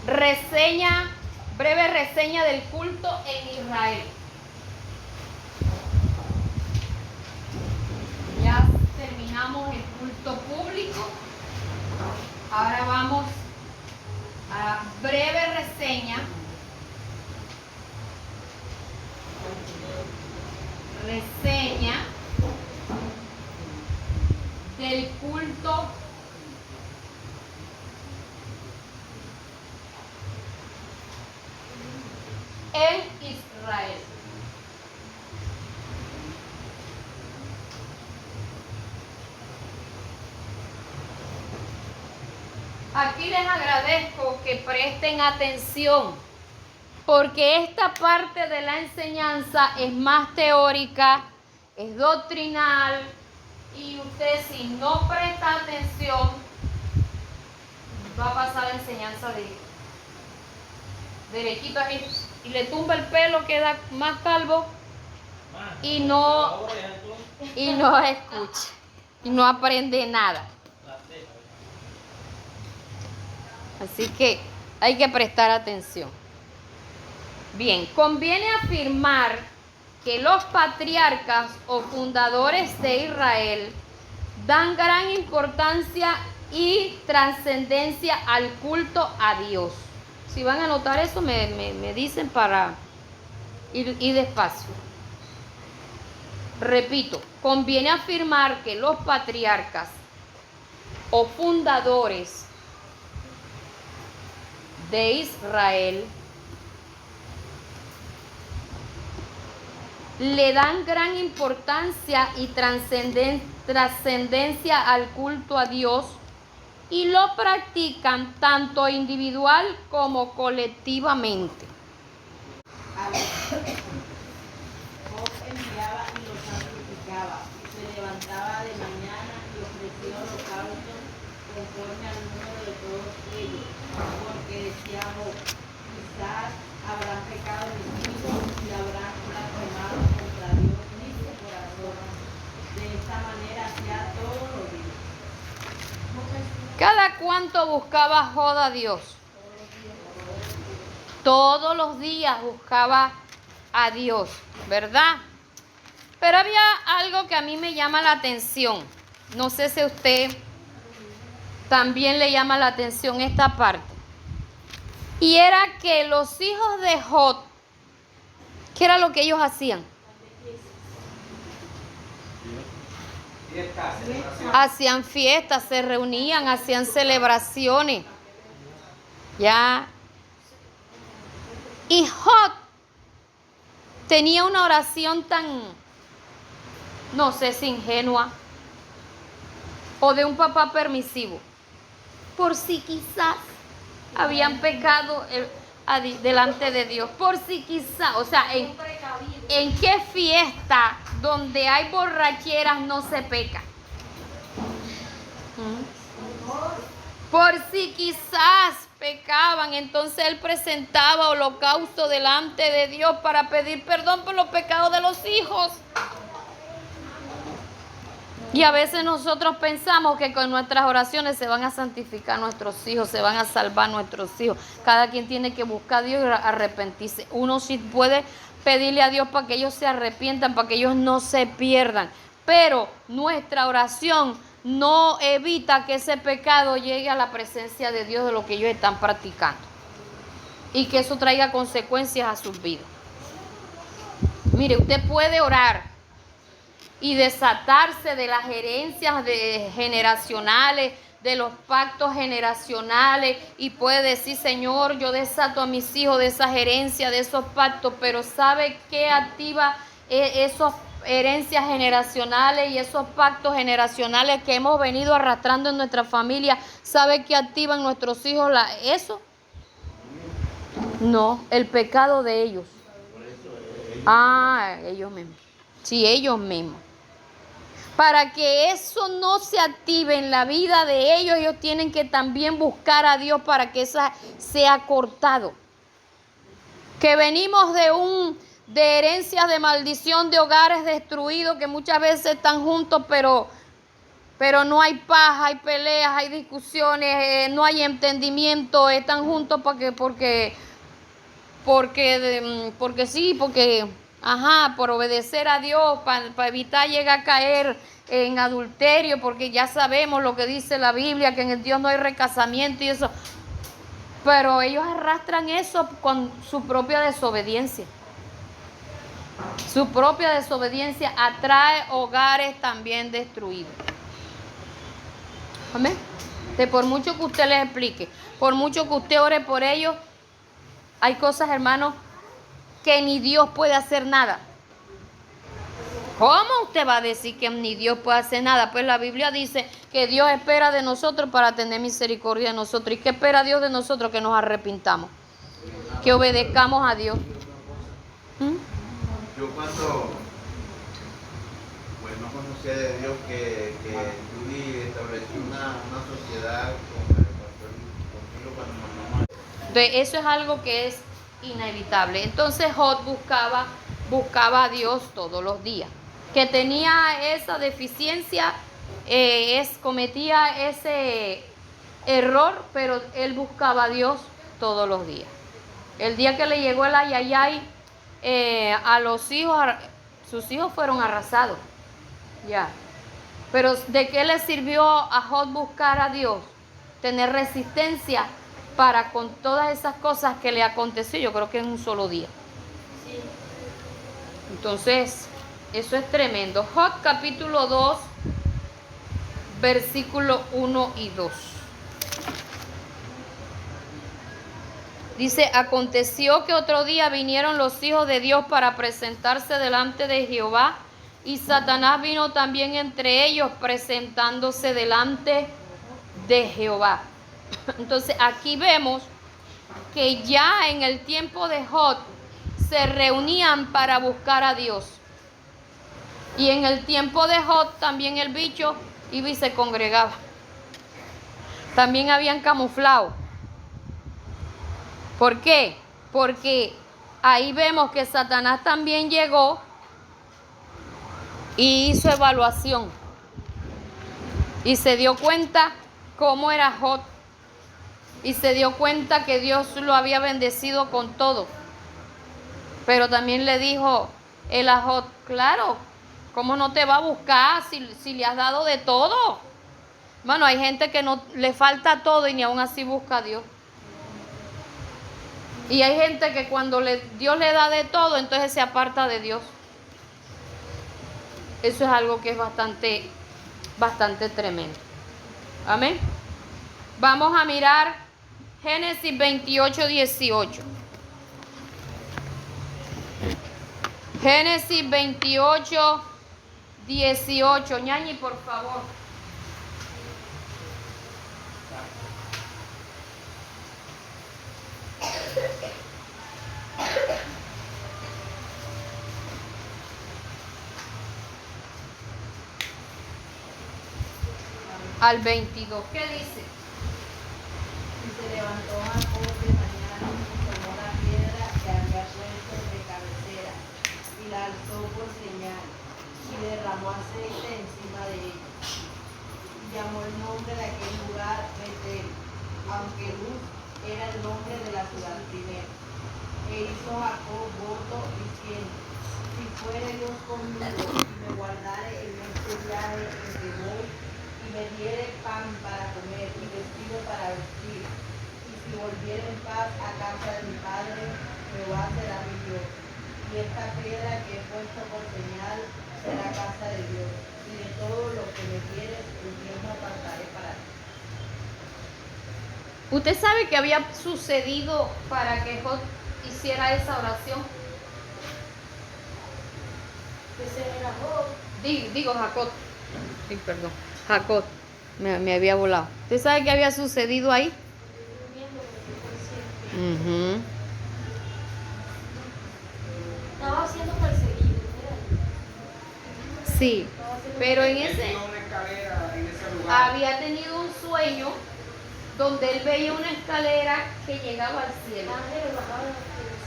Breve reseña del culto en Israel. Ya terminamos el culto público. Ahora vamos a breve reseña del culto en Israel. Aquí les agradezco que presten atención, porque esta parte de la enseñanza es más teórica, es doctrinal, y usted, si no presta atención, va a pasar la enseñanza derechito aquí y le tumba el pelo, queda más calvo y no escucha y no aprende nada. Así que hay que prestar atención. Bien, conviene afirmar que los patriarcas o fundadores de Israel dan gran importancia y trascendencia al culto a Dios. Si van a anotar eso, me dicen para ir despacio. Repito, conviene afirmar que los patriarcas o fundadores de Israel le dan gran importancia y trascendencia al culto a Dios y lo practican tanto individual como colectivamente. Job enviaba y los santificaba, se levantaba de mañana y ofrecía holocaustos conforme al número de todos ellos, porque decía Job, quizás habrán pecado mis hijos y habrán blasfemado contra Dios en su corazón. De esta manera hacía todos los días. ¿Cada cuánto buscaba Job a Dios? Todos los días buscaba a Dios, ¿verdad? Pero había algo que a mí me llama la atención. No sé si a usted también le llama la atención esta parte. Y era que los hijos de Job, ¿qué era lo que ellos hacían? Hacían fiestas, se reunían, hacían celebraciones. Ya. Y Job tenía una oración tan, no sé si ingenua, o de un papá permisivo, por si quizás habían pecado delante de Dios, por si quizás, o sea, ¿en qué fiesta donde hay borracheras no se peca? Por si quizás pecaban, entonces él presentaba holocausto delante de Dios para pedir perdón por los pecados de los hijos. Y a veces nosotros pensamos que con nuestras oraciones se van a santificar nuestros hijos, se van a salvar nuestros hijos. Cada quien tiene que buscar a Dios y arrepentirse. Uno sí puede pedirle a Dios para que ellos se arrepientan, para que ellos no se pierdan. Pero nuestra oración no evita que ese pecado llegue a la presencia de Dios de lo que ellos están practicando. Y que eso traiga consecuencias a sus vidas. Mire, usted puede orar y desatarse de las herencias generacionales, de los pactos generacionales, y puede decir, Señor, yo desato a mis hijos de esas herencias, de esos pactos, pero ¿sabe qué activa esos herencias generacionales y esos pactos generacionales que hemos venido arrastrando en nuestra familia? ¿Sabe qué activan nuestros hijos eso? No, el pecado de ellos. Ellos mismos. Sí, ellos mismos. Para que eso no se active en la vida de ellos, ellos tienen que también buscar a Dios para que esa sea cortado. Que venimos de herencias de maldición, de hogares destruidos que muchas veces están juntos, pero pero no hay paz, hay peleas, hay discusiones, no hay entendimiento, están juntos porque sí, por obedecer a Dios, para evitar llegar a caer en adulterio, porque ya sabemos lo que dice la Biblia, que en el Dios no hay recasamiento y eso. Pero ellos arrastran eso con su propia desobediencia. Su propia desobediencia atrae hogares también destruidos. Amén. Por mucho que usted les explique, por mucho que usted ore por ellos, hay cosas, hermanos, que ni Dios puede hacer nada. ¿Cómo usted va a decir que ni Dios puede hacer nada? Pues la Biblia dice que Dios espera de nosotros para tener misericordia de nosotros. ¿Y qué espera Dios de nosotros? Que nos arrepintamos, que obedezcamos a Dios. Yo cuando no conocía de Dios, que Judy estableció una sociedad con el pastor conmigo cuando mi mamá. Entonces eso es algo que es inevitable. Entonces Job buscaba a Dios todos los días. Que tenía esa deficiencia, cometía ese error, pero él buscaba a Dios todos los días. El día que le llegó el ayayay, a los hijos, sus hijos fueron arrasados. Ya. Pero ¿de qué le sirvió a Job buscar a Dios? Tener resistencia para con todas esas cosas que le aconteció, yo creo que en un solo día. Sí. Entonces, eso es tremendo. Job capítulo 2, versículo 1 y 2. Dice, aconteció que otro día vinieron los hijos de Dios para presentarse delante de Jehová, y Satanás vino también entre ellos presentándose delante de Jehová. Entonces aquí vemos que ya en el tiempo de Job se reunían para buscar a Dios. Y en el tiempo de Job también el bicho iba y se congregaba. También habían camuflado. ¿Por qué? Porque ahí vemos que Satanás también llegó y hizo evaluación. Y se dio cuenta cómo era Job. Y se dio cuenta que Dios lo había bendecido con todo. Pero también le dijo él a Job, claro, ¿cómo no te va a buscar si le has dado de todo? Bueno, hay gente que no le falta todo y ni aún así busca a Dios. Y hay gente que cuando Dios le da de todo, entonces se aparta de Dios. Eso es algo que es bastante tremendo. Amén. Vamos a mirar Génesis 28, 18. Génesis 28, 18. Ñañi, por favor. Al 22. ¿Qué dice? Y se levantó Jacob de mañana y tomó la piedra que había puesto de cabecera y la alzó por señal y derramó aceite encima de ella. Y llamó el nombre de aquel lugar Betel, aunque Luz era el nombre de la ciudad primero. E hizo Jacob voto diciendo, si fuere Dios conmigo y me guardare en este viaje en que voy, y me diere pan para comer y vestido para vestir, y si volviere en paz a casa de mi padre, Jehová será mi Dios. Y esta piedra que he puesto por señal será casa de Dios, y de todo lo que me dieres, el tiempo apartaré para ti. ¿Usted sabe qué había sucedido para que Job hiciera esa oración? Ese era Job. Digo Jacob. Sí, perdón. Jacob. Me había volado. ¿Usted sabe qué había sucedido ahí? Uh-huh. Estaba siendo perseguido, ¿verdad? Sí, pero en ese Una escalera en ese lugar. había tenido un sueño donde él veía una escalera que llegaba al cielo.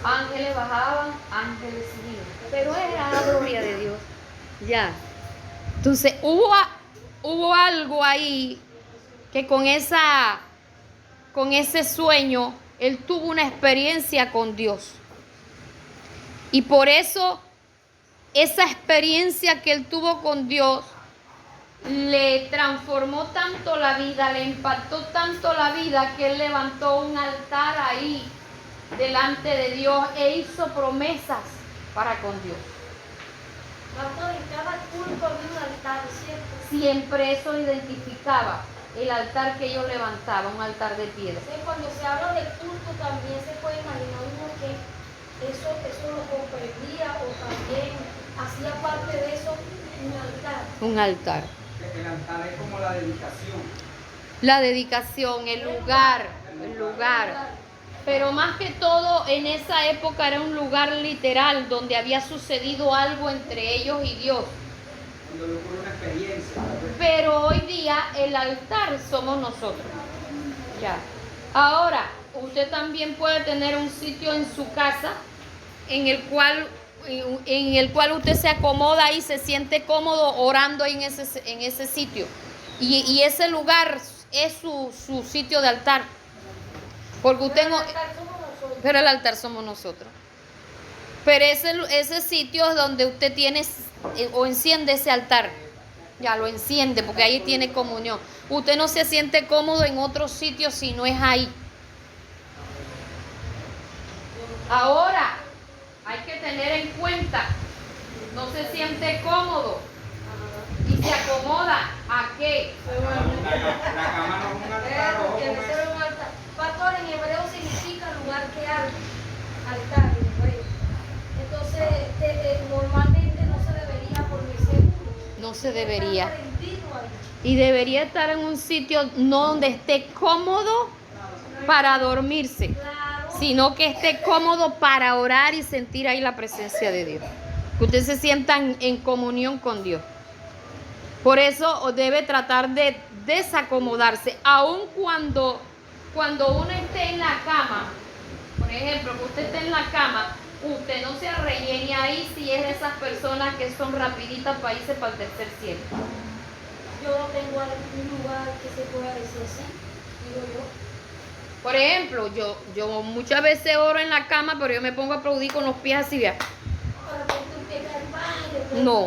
Ángeles bajaban, ángeles subían. Pero era la gloria de Dios. Ya. Entonces hubo algo ahí que con ese sueño, él tuvo una experiencia con Dios. Y por eso, esa experiencia que él tuvo con Dios, le transformó tanto la vida, le impactó tanto la vida, que él levantó un altar ahí delante de Dios e hizo promesas para con Dios. Pastor, en cada culto había un altar, ¿cierto? Siempre eso identificaba el altar que ellos levantaban, un altar de piedra. Sí, cuando se habla de culto también se puede imaginar uno que eso lo comprendía o también hacía parte de eso un altar. Un altar. El altar es como la dedicación. La dedicación, el lugar. Pero más que todo, en esa época era un lugar literal donde había sucedido algo entre ellos y Dios. Cuando le ocurre una experiencia. Pero hoy día el altar somos nosotros. Ya. Ahora, usted también puede tener un sitio en su casa en el cual usted se acomoda y se siente cómodo orando ahí en ese sitio. Y ese lugar es su sitio de altar. Porque usted no, pero el altar somos nosotros. Pero ese sitio es donde usted tiene o enciende ese altar. Ya lo enciende porque ahí tiene comunión. Usted no se siente cómodo en otro sitio si no es ahí. Ahora, hay que tener en cuenta, no se siente cómodo y se acomoda. ¿A qué? La cama no es un altar. Debe ser un altar. Pastor, en hebreo significa lugar que arde. Altar en hebreo. Entonces, normalmente no se debería dormir seguro. No se debería. Está prendido ahí. Y debería estar en un sitio no donde esté cómodo para dormirse, Claro. sino que esté cómodo para orar y sentir ahí la presencia de Dios. Que usted se sienta en comunión con Dios. Por eso debe tratar de desacomodarse, aun cuando uno esté en la cama. Por ejemplo, que usted esté en la cama, usted no se rellene ahí si es de esas personas que son rapiditas para irse para el tercer cielo. Yo no tengo algún lugar que se pueda decir así, digo yo. Por ejemplo, yo muchas veces oro en la cama, pero yo me pongo a aplaudir con los pies así, vea. Para que tú empiezas al baile. No.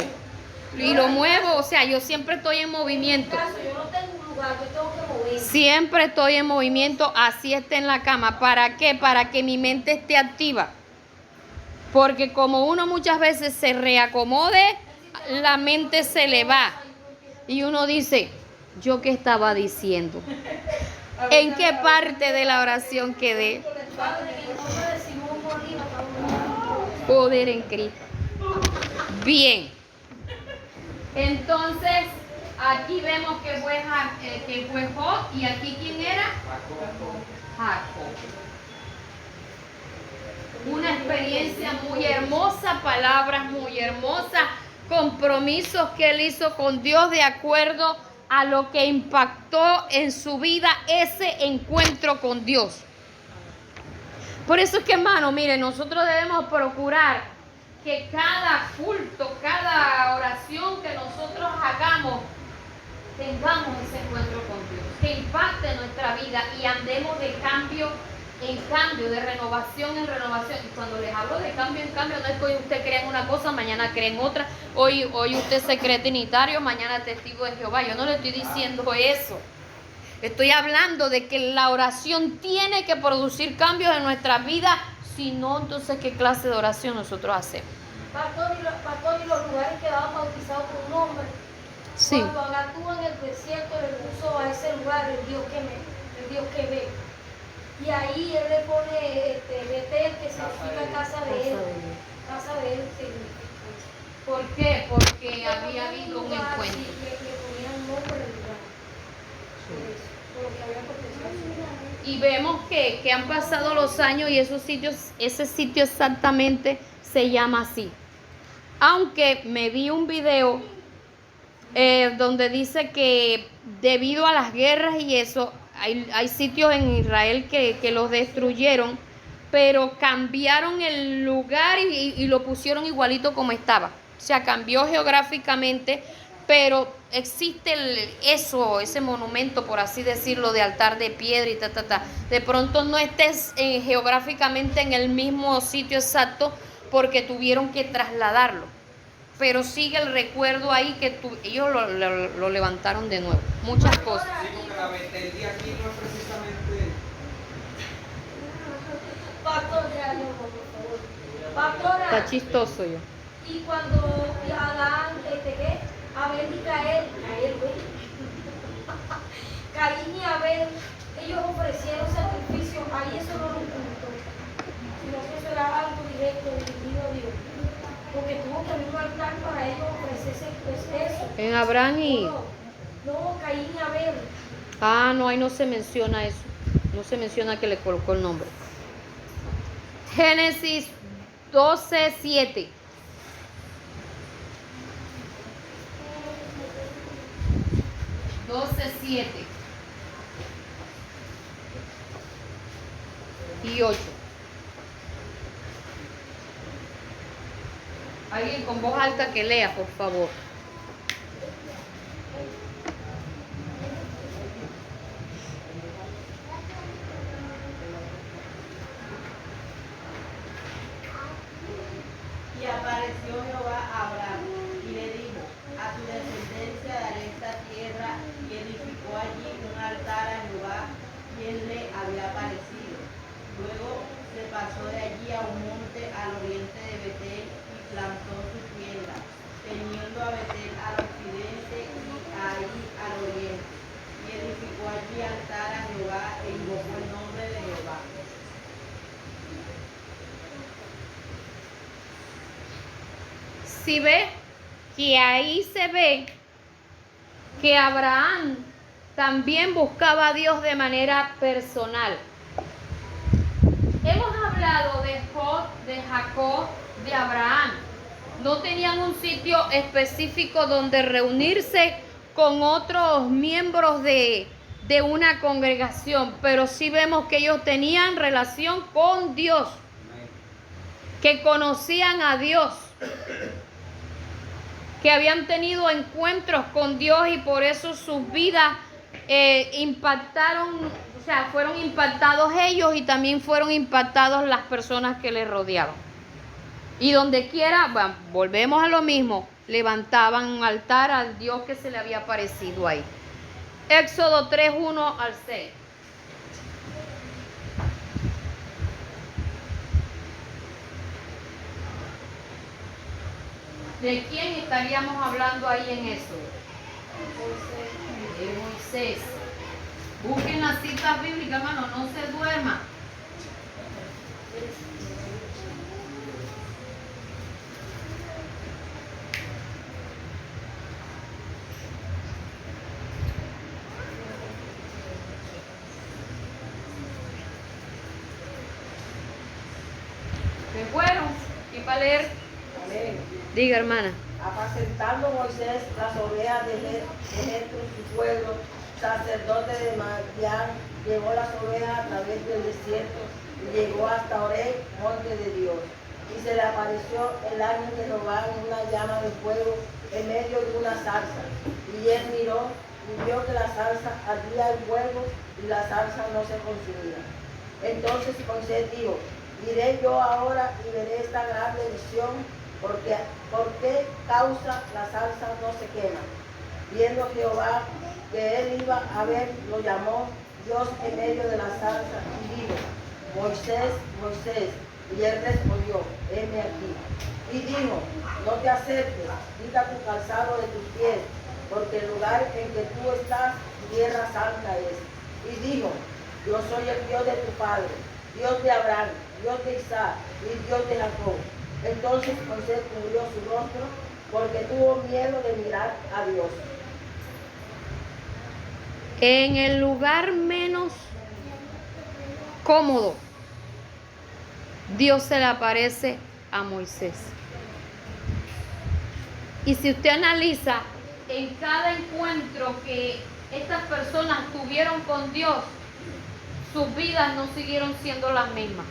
Y lo muevo, o sea, yo siempre estoy en En movimiento. mi caso, yo no tengo un lugar, yo tengo que mover. Siempre estoy en movimiento, así esté en la cama. ¿Para qué? Para que mi mente esté activa. Porque como uno muchas veces se reacomode, la mente se le va. Y uno dice, ¿yo qué estaba diciendo? ¿En qué parte de la oración quedé? Padre, en el nombre de Simón Bolívar, Pablo. Poder en Cristo. Bien. Entonces, aquí vemos que fue Job, y aquí ¿quién era? Jacob. Una experiencia muy hermosa, palabras muy hermosas, compromisos que él hizo con Dios de acuerdo a lo que impactó en su vida ese encuentro con Dios. Por eso es que, hermano, mire, nosotros debemos procurar que cada culto, cada oración que nosotros hagamos, tengamos ese encuentro con Dios, que impacte nuestra vida y andemos de cambio en cambio, de renovación en renovación. Y cuando les hablo de cambio en cambio, no es que hoy usted crea en una cosa, mañana cree en otra. Hoy usted se cree trinitario, mañana testigo de Jehová. Yo no le estoy diciendo eso. Estoy hablando de que la oración tiene que producir cambios en nuestra vida. Si no, entonces, ¿qué clase de oración nosotros hacemos? Pastor, y los lugares que daban bautizados con nombre. Sí. Cuando actúan en el desierto, le puso a ese lugar el Dios que ve. Y ahí él le pone Betel, que significa casa de él. Casa de él significa. ¿Por qué? Porque había habido un lugar, encuentro. sí, le ponían nombre al lugar. Por lo que había acontecido. Y vemos que han pasado los años y ese sitio exactamente se llama así. Aunque me vi un video donde dice que debido a las guerras y eso, hay sitios en Israel que los destruyeron, pero cambiaron el lugar y lo pusieron igualito como estaba. O sea, cambió geográficamente, pero existe ese monumento, por así decirlo, de altar de piedra y de pronto no estés geográficamente en el mismo sitio exacto porque tuvieron que trasladarlo, pero sigue el recuerdo ahí que ellos lo levantaron de nuevo. Muchas cosas. Sí, porque la Betel de aquí no es precisamente. Pastora, no, por favor. Pastora. Está chistoso yo. Y cuando Adán, ¿qué? Abel y Caín, Caín y Abel, ellos ofrecieron sacrificios, ahí eso no lo ocultó, sino que eso era algo directo, dirigido a Dios, porque tuvo que haber un altar para ellos ofrecerse eso. En Abraham y... No, Caín y Abel. Ah, no, ahí no se menciona eso. No se menciona que le colocó el nombre. Génesis 12:7. Y 8. Alguien con voz alta que lea, por favor. Y apareció Jehová a Abraham y le dijo, a tu descendencia daré esta tierra, y edificó allí un altar a Jehová, quien le había aparecido. Luego se pasó de allí a un monte al oriente de Betel y plantó su tienda, teniendo a Betel al occidente y ahí al oriente. Y edificó allí altar a Jehová e invocó el nombre de Jehová. Si ve que ahí se ve que Abraham también buscaba a Dios de manera personal. Hemos hablado de Job, de Jacob, de Abraham. No tenían un sitio específico donde reunirse con otros miembros de una congregación, pero sí vemos que ellos tenían relación con Dios, que conocían a Dios, que habían tenido encuentros con Dios y por eso sus vidas impactaron, o sea, fueron impactados ellos y también fueron impactados las personas que les rodeaban. Y donde quiera, bueno, volvemos a lo mismo, levantaban un altar al Dios que se le había aparecido ahí. Éxodo 3:1-6. ¿De quién estaríamos hablando ahí en eso? De Moisés. Busquen las citas bíblicas, hermano, no se duerman. ¿Se fueron? ¿Y para leer? Amén. Diga, hermana. Apacentando Moisés las ovejas de Jetro, su pueblo, sacerdote de Madián, llevó las ovejas a través del desierto y llegó hasta Oreb, monte de Dios. Y se le apareció el ángel de Jehová en una llama de fuego en medio de una zarza. Y él miró y vio que la zarza ardía en fuego y la zarza no se consumía. Entonces Moisés dijo, iré yo ahora y veré esta grande visión, ¿por qué causa la zarza no se quema? Viendo Jehová que él iba a ver, lo llamó Dios en medio de la zarza y dijo, Moisés, Moisés. Y él respondió, heme aquí. Y dijo, no te acerques, quita tu calzado de tus pies, porque el lugar en que tú estás, tierra santa es. Y dijo, yo soy el Dios de tu padre, Dios de Abraham, Dios de Isaac y Dios de Jacob. Entonces Moisés cubrió su rostro porque tuvo miedo de mirar a Dios. En el lugar menos cómodo, Dios se le aparece a Moisés. Y si usted analiza en cada encuentro que estas personas tuvieron con Dios, sus vidas no siguieron siendo las mismas.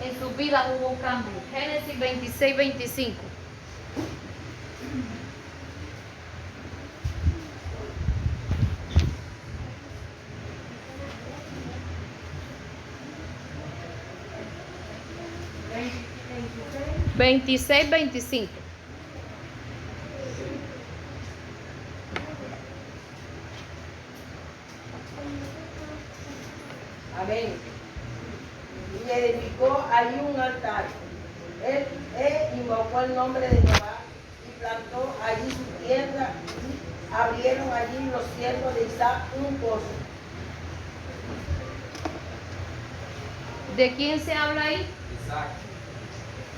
En sus vidas hubo cambio. Génesis 26:25. 26, 25. Amén. Y edificó allí un altar. Él invocó el nombre de Jehová y plantó allí su tienda. Abrieron allí los siervos de Isaac un pozo. ¿De quién se habla ahí? Isaac.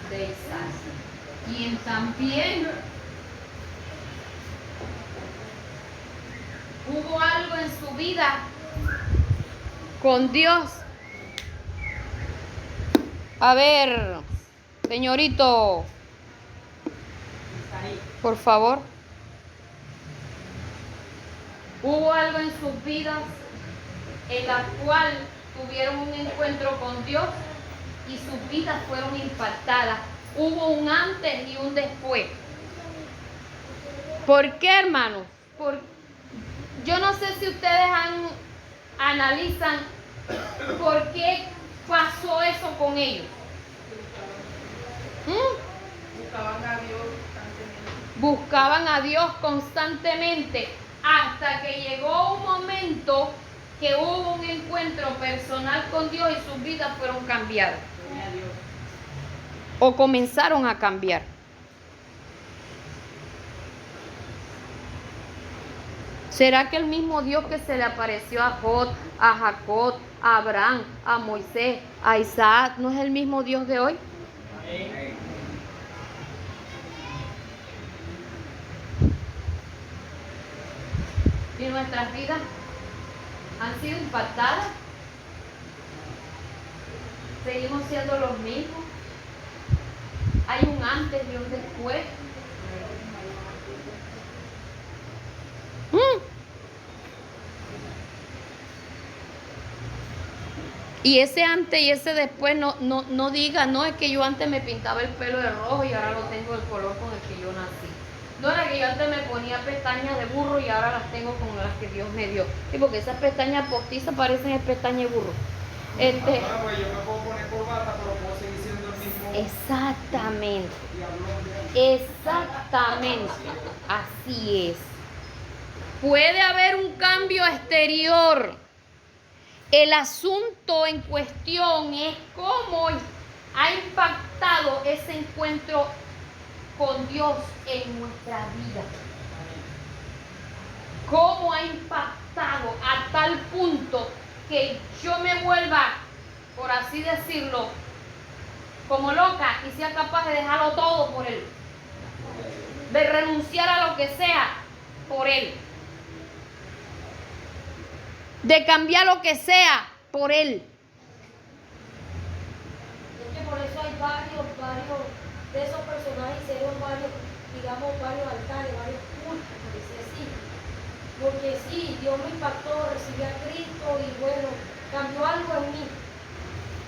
De Isaac. Quien también hubo algo en su vida con Dios. A ver, señorito, por favor. Hubo algo en sus vidas en la cual tuvieron un encuentro con Dios y sus vidas fueron impactadas. Hubo un antes y un después. ¿Por qué, hermanos? Yo no sé si ustedes analizan por qué pasó eso con ellos. Buscaban a Dios constantemente. Buscaban a Dios constantemente hasta que llegó un momento que hubo un encuentro personal con Dios y sus vidas fueron cambiadas. Gloria a Dios. O comenzaron a cambiar. ¿Será que el mismo Dios que se le apareció a Jod, a Jacob, a Abraham, a Moisés, a Isaac, no es el mismo Dios de hoy? Amén. Y nuestras vidas han sido impactadas. Seguimos siendo los mismos. Hay un antes y un después. Y ese antes y ese después no diga, no es que yo antes me pintaba el pelo de rojo y ahora lo tengo del color con el que yo nací. No era que yo antes me ponía pestañas de burro y ahora las tengo con las que Dios me dio. Sí, porque esas pestañas postizas parecen pestañas de burro. Pues yo me puedo poner corbata, pero puedo seguir siendo el mismo. Exactamente. Diablón. Exactamente. Así es. Puede haber un cambio exterior. El asunto en cuestión es cómo ha impactado ese encuentro con Dios en nuestra vida. Cómo ha impactado a tal punto que yo me vuelva, por así decirlo, como loca y sea capaz de dejarlo todo por Él. De renunciar a lo que sea por Él. De cambiar lo que sea por Él. Es que por eso hay varios de esos personajes, hicieron varios, digamos, varios altares, varios cultos, por decir así. Porque sí, Dios me impactó, recibí a Cristo y bueno, cambió algo en mí.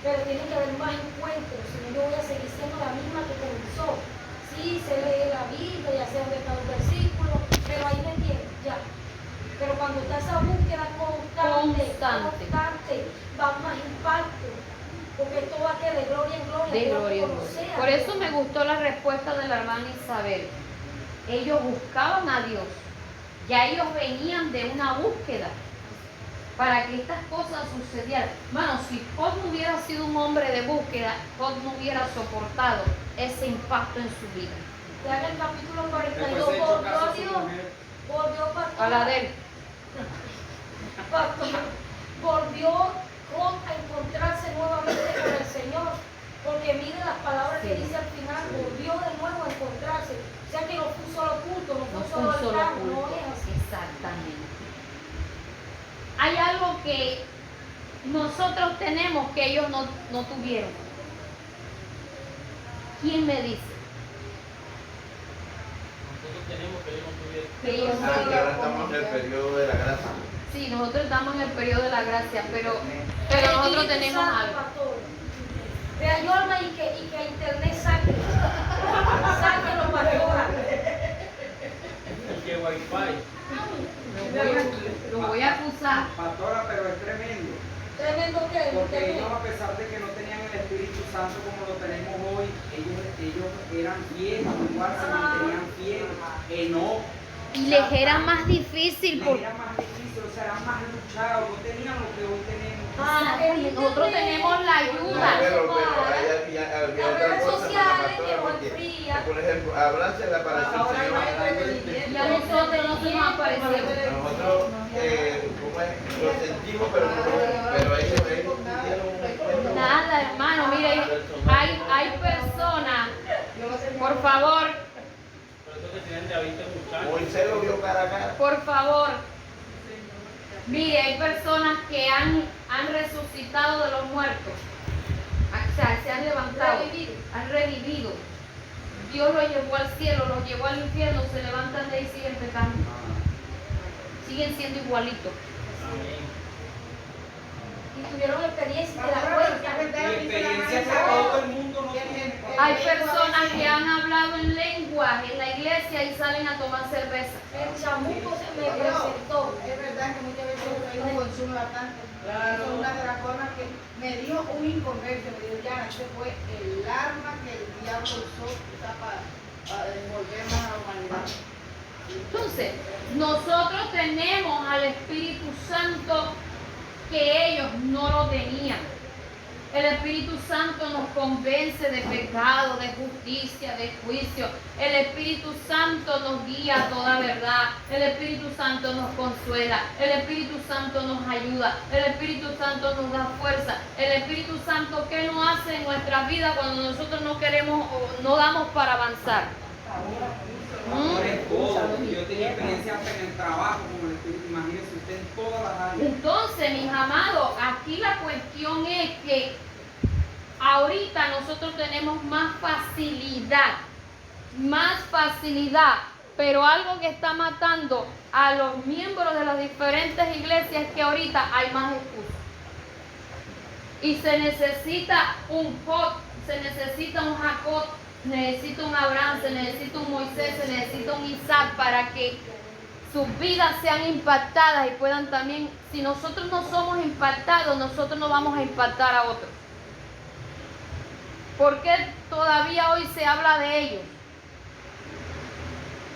Pero tiene que haber más encuentros, si no yo voy a seguir siendo la misma que comenzó. Sí, se lee la Biblia, ya sé dónde está un versículo, pero ahí me tiene, ya. Pero cuando está esa búsqueda constante, va más impacto. Porque esto va a quedar de gloria en gloria. De gloria en como gloria. sea. Por eso me gustó la respuesta de la hermana Isabel. Ellos buscaban a Dios. Ya ellos venían de una búsqueda para que estas cosas sucedieran. Bueno, si Job no hubiera sido un hombre de búsqueda, Job no hubiera soportado ese impacto en su vida. Ya en el capítulo 42, Después de hecho caso a su mujer. volvió pastor. A la de él. Pastor, volvió Job a encontrarse nuevamente con el Señor. Porque mire las palabras que dice al final, volvió de nuevo a encontrarse. O sea que no fue un solo culto, no fue No un fue solo un solo altar, no culto. es así. Exactamente. Hay algo que nosotros tenemos que ellos no tuvieron. ¿Quién me dice? Nosotros tenemos que ellos no tuvieron. Que ellos no Ah, que ahora tuvieron. estamos en el periodo de la gracia. Sí, nosotros estamos en el periodo de la gracia, pero nosotros tenemos algo. Vea, yo alma y que internet saque. Saque los pastores. Y que wifi. Lo voy a acusar. Pastora, pero es tremendo. Tremendo que. Porque porque ellos, a pesar de que no tenían el Espíritu Santo como lo tenemos hoy, ellos eran fieles, igual se mantenían fieles. Enoc, Y les era más difícil les porque era más difícil, o sea, eran más luchados, no tenían lo que hoy tenemos. nosotros tenemos la ayuda. Pero había otra redes cosa, sociales pastora, que porque, enfría. por ejemplo, a Abraham se le apareció el Ahora no hay Señor. entretenimiento. Y a nosotros no se nos apareció. Nosotros ¿cómo es? Lo sentimos, pero ellos tuvieron un encuentro. Nada, hermano, mire, hay personas, por favor, Por eso que tienen de ahorita muchachos. Moisés lo vio cara a cara. por favor. Mire, hay personas que han resucitado de los muertos. O sea, se han levantado, han revivido. Dios los llevó al cielo, los llevó al infierno, se levantan de ahí y siguen pecando. Siguen siendo igualitos. Y tuvieron experiencia de la Y cuenta. experiencia que todo el mundo no tiene. Hay personas que han hablado en lengua en la iglesia y salen a tomar cerveza. El chamuco se me presentó. Es verdad que muchas veces el Facebook consume bastante. Eso es una de las cosas que me dijo un inconverso, me dijo, Yana, ese fue el arma que el diablo usó para envolvernos a la humanidad. Entonces, nosotros tenemos al Espíritu Santo que ellos no lo tenían. El Espíritu Santo nos convence de pecado, de justicia, de juicio. El Espíritu Santo nos guía a toda verdad. El Espíritu Santo nos consuela. El Espíritu Santo nos ayuda. El Espíritu Santo nos da fuerza. El Espíritu Santo, ¿qué nos hace en nuestras vidas cuando nosotros no queremos o no damos para avanzar? Por el todo. Yo tenía experiencia hasta en el trabajo con el Espíritu. Imagínense usted en todas las áreas. Entonces, mis amados, aquí la cuestión es que ahorita nosotros tenemos más facilidad, pero algo que está matando a los miembros de las diferentes iglesias es que ahorita hay más excusas. Y se necesita un Job, se necesita un Jacob, se necesita un Abraham, se necesita un Moisés, se necesita un Isaac para que sus vidas sean impactadas y puedan también, si nosotros no somos impactados, nosotros no vamos a impactar a otros. ¿Por qué todavía hoy se habla de ellos?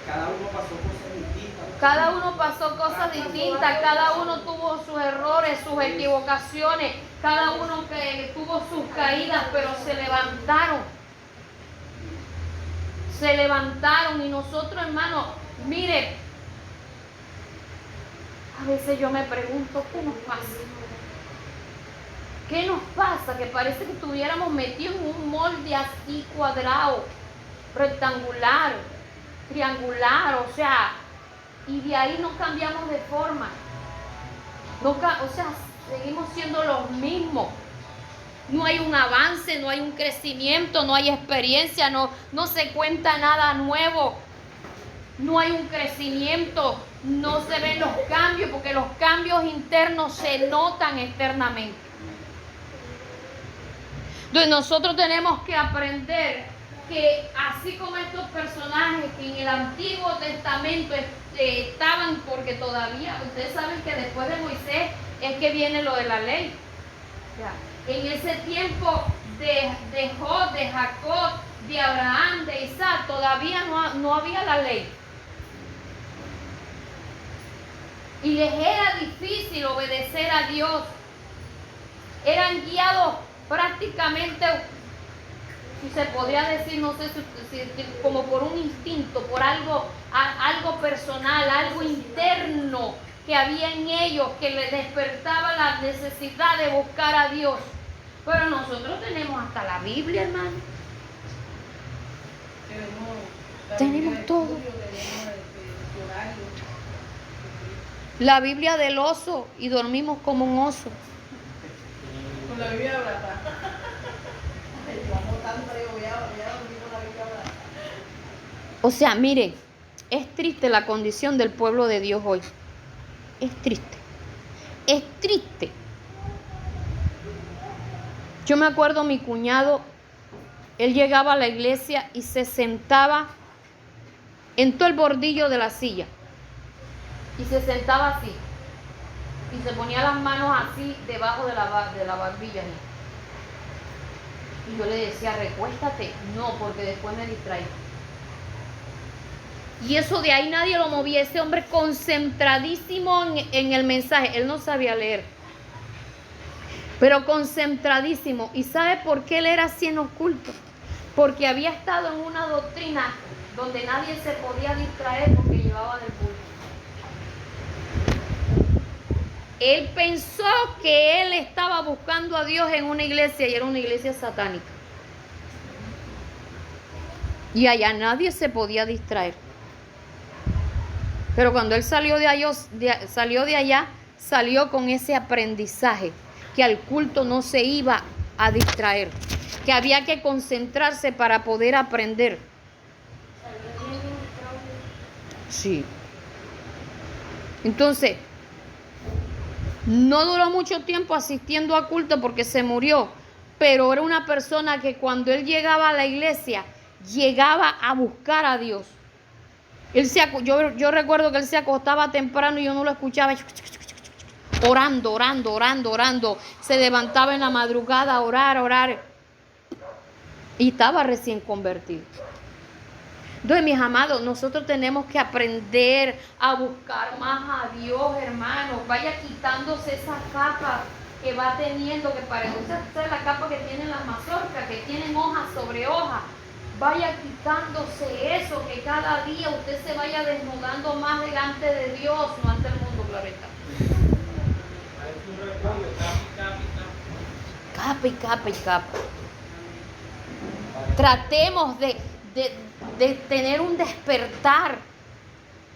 Cada uno pasó cosas distintas. Cada uno pasó cosas distintas, cada uno tuvo sus errores, sus equivocaciones, cada uno que tuvo sus caídas, pero se levantaron y nosotros, hermanos, mire, a veces yo me pregunto, ¿qué nos pasa? ¿Qué nos pasa? Que parece que estuviéramos metidos en un molde así cuadrado, rectangular, triangular, o sea, y de ahí no cambiamos de forma. O sea, seguimos siendo los mismos. No hay un avance, no hay un crecimiento, no hay experiencia, no se cuenta nada nuevo. No hay un crecimiento, no se ven los cambios, porque los cambios internos se notan externamente. Entonces nosotros tenemos que aprender que así como estos personajes que en el Antiguo Testamento estaban, porque todavía, ustedes saben que después de Moisés es que viene lo de la ley. En ese tiempo de Job, de Jacob, de Abraham, de Isaac, todavía no había la ley. Y les era difícil obedecer a Dios. Eran guiados prácticamente, si se podría decir, no sé si como por un instinto, por algo personal, algo interno que había en ellos que les despertaba la necesidad de buscar a Dios. Pero nosotros tenemos hasta la Biblia, hermano. Tenemos todo. La Biblia del oso y dormimos como un oso. Con la Biblia hablada. Llevamos tanto, ya dormí con la Biblia hablada. O sea, mire, es triste la condición del pueblo de Dios hoy. Es triste. Es triste. Yo me acuerdo mi cuñado, él llegaba a la iglesia y se sentaba en todo el bordillo de la silla. Y se sentaba así. y se ponía las manos así debajo de la barbilla. Y yo le decía, recuéstate. No, porque después me distraí. Y eso de ahí nadie lo movía. Ese hombre concentradísimo en el mensaje. Él no sabía leer, pero concentradísimo. ¿Y sabe por qué él era así en los cultos? Porque había estado en una doctrina donde nadie se podía distraer porque llevaba del culto. Él pensó que él estaba buscando a Dios en una iglesia y era una iglesia satánica. Y allá nadie se podía distraer. Pero cuando él salió de allá, salió con ese aprendizaje, que al culto no se iba a distraer, que había que concentrarse para poder aprender. Sí. Entonces, no duró mucho tiempo asistiendo a culto porque se murió, pero era una persona que cuando él llegaba a la iglesia, llegaba a buscar a Dios. Yo recuerdo que él se acostaba temprano y yo no lo escuchaba, orando. Se levantaba en la madrugada a orar. Y estaba recién convertido. Entonces, mis amados, nosotros tenemos que aprender a buscar más a Dios, hermanos. Vaya quitándose esa capa que va teniendo, que parece ser la capa que tienen las mazorcas, que tienen hoja sobre hoja. Vaya quitándose eso, que cada día usted se vaya desnudando más delante de Dios, no ante el mundo, claro está. Capa. Tratemos de tener un despertar.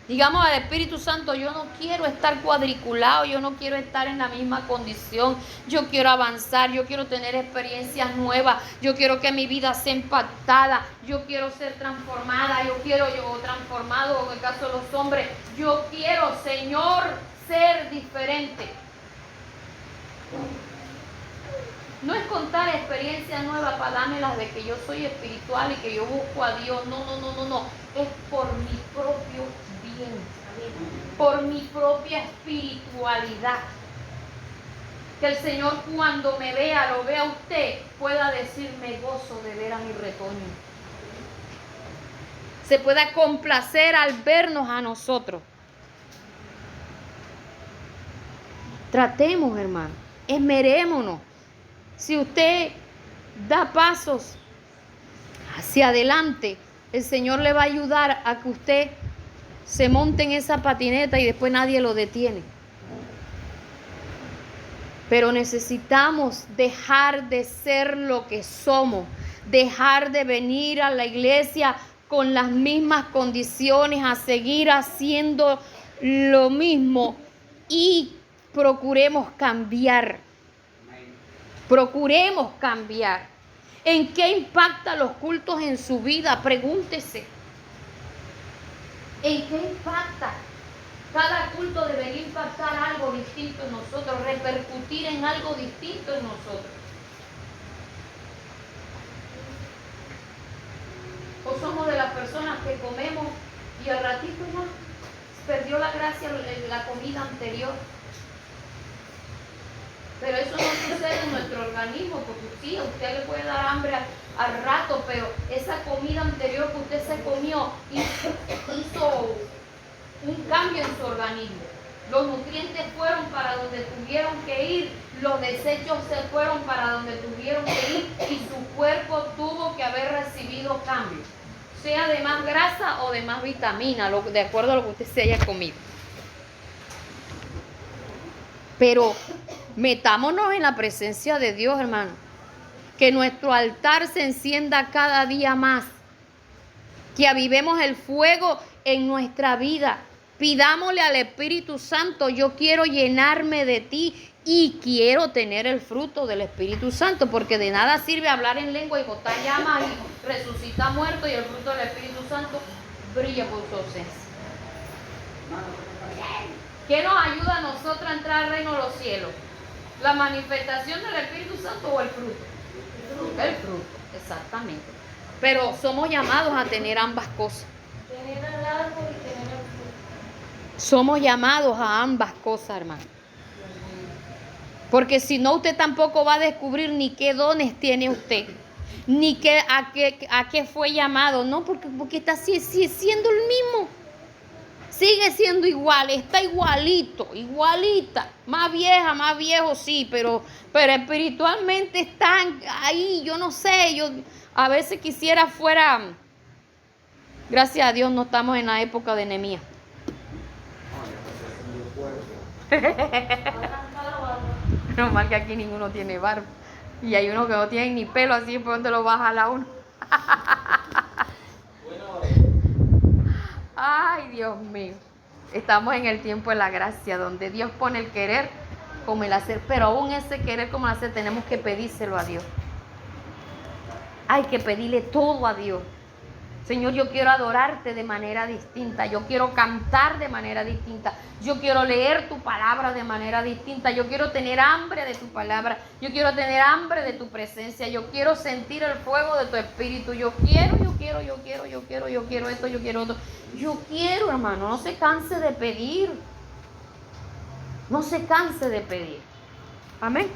Digamos al Espíritu Santo, yo no quiero estar cuadriculado, yo no quiero estar en la misma condición, yo quiero avanzar, yo quiero tener experiencias nuevas, yo quiero que mi vida sea impactada, yo quiero ser transformada, yo transformado en el caso de los hombres, yo quiero, Señor, ser diferente. No es contar experiencias nuevas para dármelas de que yo soy espiritual y que yo busco a Dios. No. Es por mi propio bien, por mi propia espiritualidad. Que el Señor cuando me vea, lo vea a usted, pueda decir, me gozo de ver a mi retoño. Se pueda complacer al vernos a nosotros. Tratemos, hermano, esmerémonos. Si usted da pasos hacia adelante, el Señor le va a ayudar a que usted se monte en esa patineta y después nadie lo detiene. Pero necesitamos dejar de ser lo que somos, dejar de venir a la iglesia con las mismas condiciones, a seguir haciendo lo mismo y procuremos cambiar. Procuremos cambiar. ¿En qué impacta los cultos en su vida? Pregúntese. ¿En qué impacta? Cada culto debería impactar algo distinto en nosotros, repercutir en algo distinto en nosotros. O somos de las personas que comemos y al ratito ya perdió la gracia la comida anterior. Pero eso no sucede en nuestro organismo, porque sí, a usted le puede dar hambre al rato, pero esa comida anterior que usted se comió hizo un cambio en su organismo. Los nutrientes fueron para donde tuvieron que ir, los desechos se fueron para donde tuvieron que ir y su cuerpo tuvo que haber recibido cambio, sea de más grasa o de más vitamina, de acuerdo a lo que usted se haya comido. Pero metámonos en la presencia de Dios, hermano. Que nuestro altar se encienda cada día más. Que avivemos el fuego en nuestra vida. Pidámosle al Espíritu Santo, yo quiero llenarme de ti y quiero tener el fruto del Espíritu Santo, porque de nada sirve hablar en lengua y botar llamas y resucitar muertos y el fruto del Espíritu Santo brilla por su ausencia. ¿Qué nos ayuda a nosotros a entrar al reino de los cielos? ¿La manifestación del Espíritu Santo o el fruto? El fruto, exactamente. Pero somos llamados a tener ambas cosas. Tener el árbol y tener el fruto. Somos llamados a ambas cosas, hermano. Porque si no, usted tampoco va a descubrir ni qué dones tiene usted, ni a qué fue llamado. No, porque está siendo el mismo. Sigue siendo igual, está igualito, igualita. Más vieja, más viejo, sí, pero espiritualmente están ahí. Yo no sé, yo a veces quisiera fuera... Gracias a Dios no estamos en la época de Nehemías. No mal que aquí ninguno tiene barba. Y hay unos que no tienen ni pelo, así por donde lo va a jalar uno. Ay, Dios mío. Estamos en el tiempo de la gracia, donde Dios pone el querer como el hacer. Pero aún ese querer como el hacer tenemos que pedírselo a Dios. Hay que pedirle todo a Dios. Señor, yo quiero adorarte de manera distinta. Yo quiero cantar de manera distinta. Yo quiero leer tu palabra de manera distinta. Yo quiero tener hambre de tu palabra. Yo quiero tener hambre de tu presencia. Yo quiero sentir el fuego de tu espíritu. Yo quiero esto, yo quiero otro. Yo quiero, hermano, no se canse de pedir. No se canse de pedir. Amén.